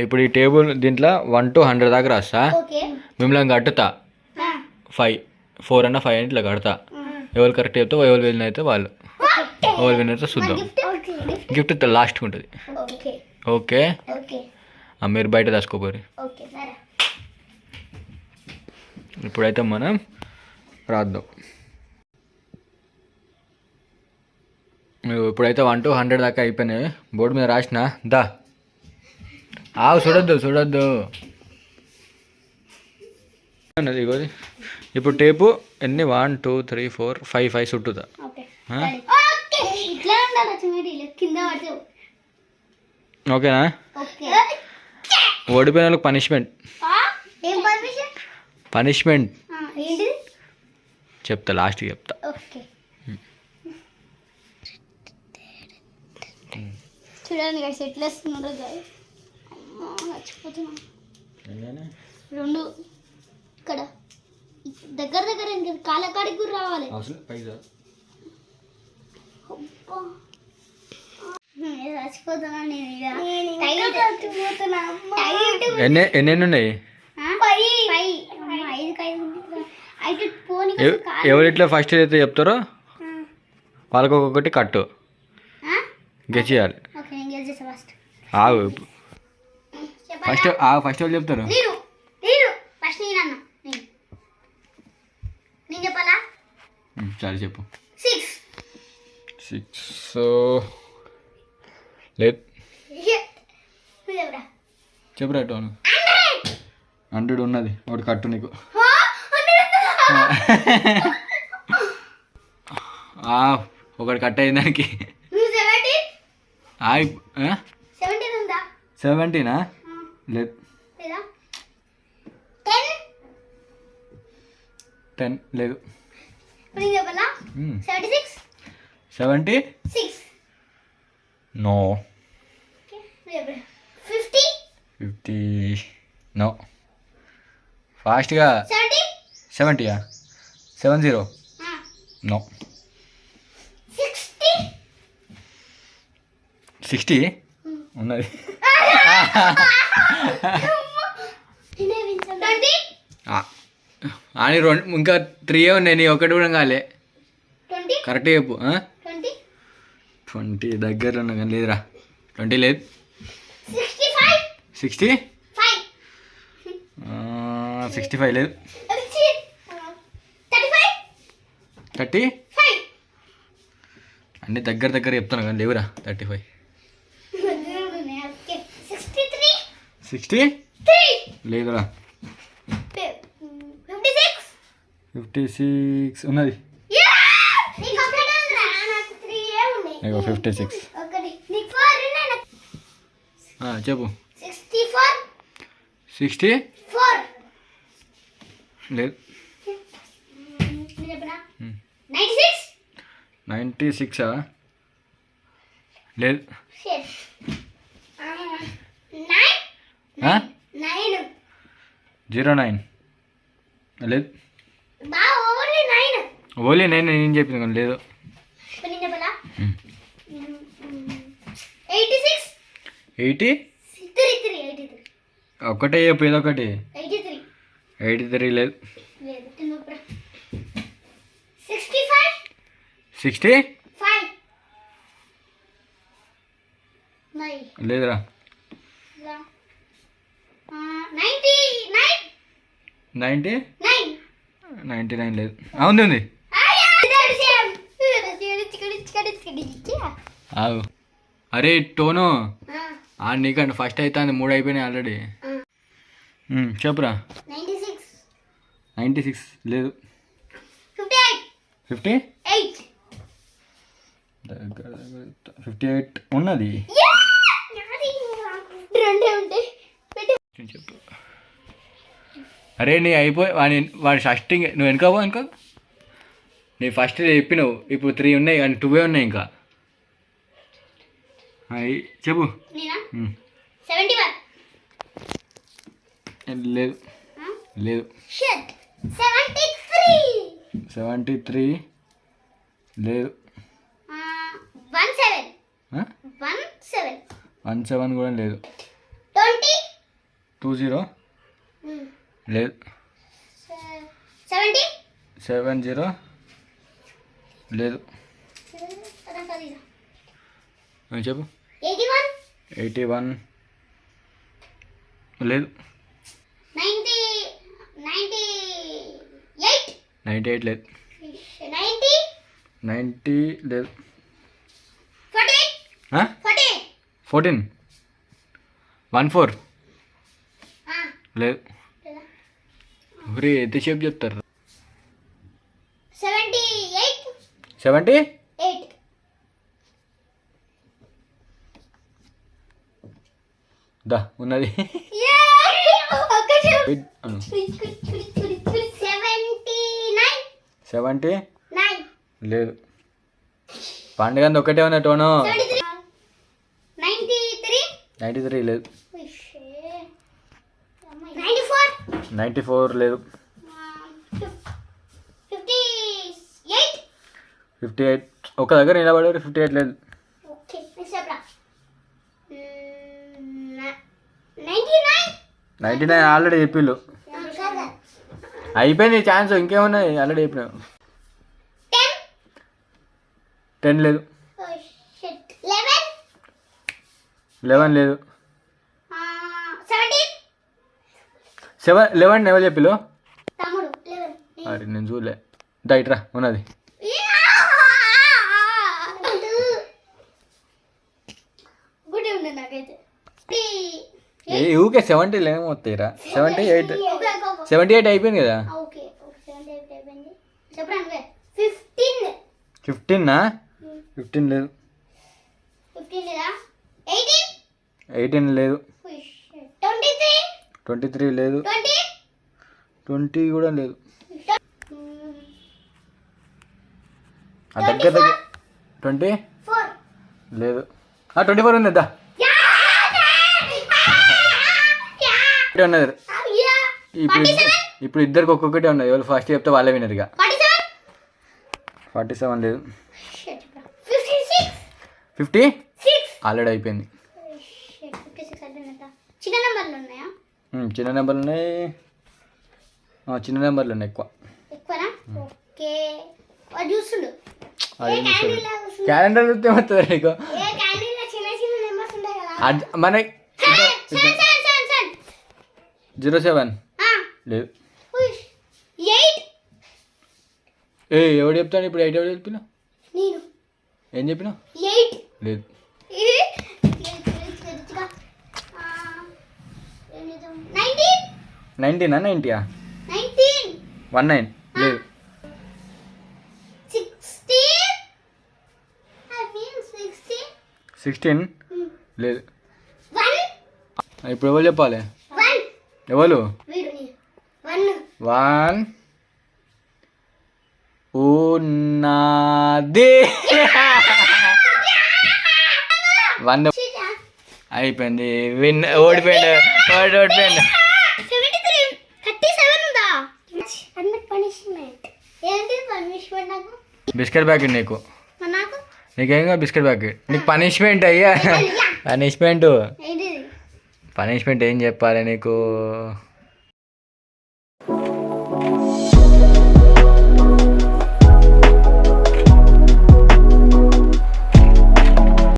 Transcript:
ఇప్పుడు ఈ టేబుల్ దీంట్లో 1 to 100 దాకా రాస్తా. మిమ్మల్ని కట్టుతా 4 అన్న 5 ఇట్లా కడతా. ఎవరు కరెక్ట్ చెప్తే ఎవరు విన్ అయితే వాళ్ళు, ఎవరు విన్ అయితే చూద్దాం. గిఫ్ట్ లాస్ట్కి ఉంటుంది. ఓకే, మీరు బయట దాచుకోపోరు. ఇప్పుడైతే మనం రాద్దాం. ఇప్పుడైతే 1 to 100 దాకా అయిపోయినాయి. బోర్డు మీద రాసిన దా చూడొద్దు అన్నది. ఇగోది ఇప్పుడు టేపు ఎన్ని 1 2 3 4 5 చుట్టూదా. ఓకేనా? ఓడిపోయిన వాళ్ళకి పనిష్మెంట్ చెప్తా, లాస్ట్కి చెప్తా. చూడండి గైస్ ఎట్లా వేస్తున్నారో గైస్. మర్చిపోతున్నా. 2 ఇక్కడ దగ్గర ఇంకా కాలకాడికి కూడా రావాలి. ఎన్ని ఉన్నాయి? ఎవరు ఇట్లా ఫస్ట్ ఏదైతే చెప్తారో వాళ్ళకి ఒక్కొక్కటి కట్టు గెచ్చేయాలి. ఫస్ట్ వాళ్ళు చెప్తారు. సరే చెప్పు. 6 లేదు చెప్పురా. 100 ఉన్నది ఒకటి కట్టు నీకు. ఒకటి కట్ అయింది దానికి. 17 లేదు 10 లేదు 76 నో 50 నో. ఫాస్ట్గా 70 నో 60 ఉన్నది. అని 2 ఇంకా 3 ఉన్నాయి. నీ ఒకటి కూడా కాలే. కరెక్ట్ చెప్పు. 20 దగ్గరలో ఉన్నా కానీ లేదురా. 20 లేదు. 65 లేదు. 30 అన్నీ దగ్గర చెప్తాను కానీ లేవురా. 35 60 లేదురా. 56 ఉన్నది. 56 చెప్పు. 60 లేదు. 96 లేదు. 09 లేదు. ఓన్లీ 9 నేను చెప్పింది కానీ లేదు. 80 ఒకటే చెప్పు, ఏదో ఒకటి. 83 లేదు. 60 లేదురా. 99 లేదు. ఉంది. అరే టోను నీకంటే ఫస్ట్ అవుతుంది. 3 అయిపోయినాయి ఆల్రెడీ. చెప్పురా. 96 లేదు. 58 ఉన్నది. చెప్పు. అరే నీ అయిపోయి వాడి ఫస్టింగ్ నువ్వు వెనుక నీ ఫస్ట్ చెప్పినావు. ఇప్పుడు 3 ఉన్నాయి కానీ 2 ఉన్నాయి ఇంకా. చెప్పు. లేదు. 73 లేదు. 17 కూడా లేదు. 20 20 లేదు. 70 70 లేదు. చెప్పు. 81 లేదు. 98 లేదు. 90 లేదు. 14 14 లేదు. ఒరే ఎంతసేపు చెప్తారు. 70 దా ఉన్నది. 70 లేదు. పండుగ ఒకటే ఉన్న టోను. 93 లేదు. 94 లేదు. 58 ఒక దగ్గర నిలబడి 58 లేదు. 99 ఆల్రెడీ చెప్పిళ్ళు. అయిపోయింది ఛాన్స్. ఇంకేమున్నాయి ఆల్రెడీ చెప్పినా. 10 లేదు. 11 లేదు. 11 ఎవరు చెప్పిళ్ళు? అరే నేను చూడలే. ఇట్రా ఉన్నది. ఊకే 70 ఏమొస్తాయిరా. 78 అయిపోయింది కదా. 15 లేదు. 18 లేదు. 23 లేదు. 20 కూడా లేదు. దగ్గర 20 లేదు. 24 ఉంది. దా ఉన్నది. ఇప్పుడు ఇద్దరికి ఒక్కొక్కటి ఉన్నది. ఎవరు ఫస్ట్ చెప్తే వాళ్ళే వినరు. ఇక 47 లేదు. 50 ఆల్రెడీ అయిపోయింది. చిన్న నెంబర్లు ఉన్నాయి. చిన్న నెంబర్లు ఉన్నాయి ఎక్కువ. క్యాలెండర్ చూస్తే వస్తుంది నీకు. మన 07 లేదు. ఎవడు చెప్తాను ఇప్పుడు? 8 ఎవడు చెప్పినా? ఏం చెప్పినా? లేదు. 19 90 19 లేదు. 16 లేదు. ఇప్పుడు ఎవరు చెప్పాలి? ఎవరు? 1 ఉన్నది. 1 అయిపోయింది. ఓడిపోయింది. బిస్కెట్ ప్యాకెట్ నీకు. నీకేం బిస్కెట్ ప్యాకెట్. నీకు పనిష్మెంట్ అయ్యా. పనిష్మెంట్ ఏం చెప్పాలి నీకు?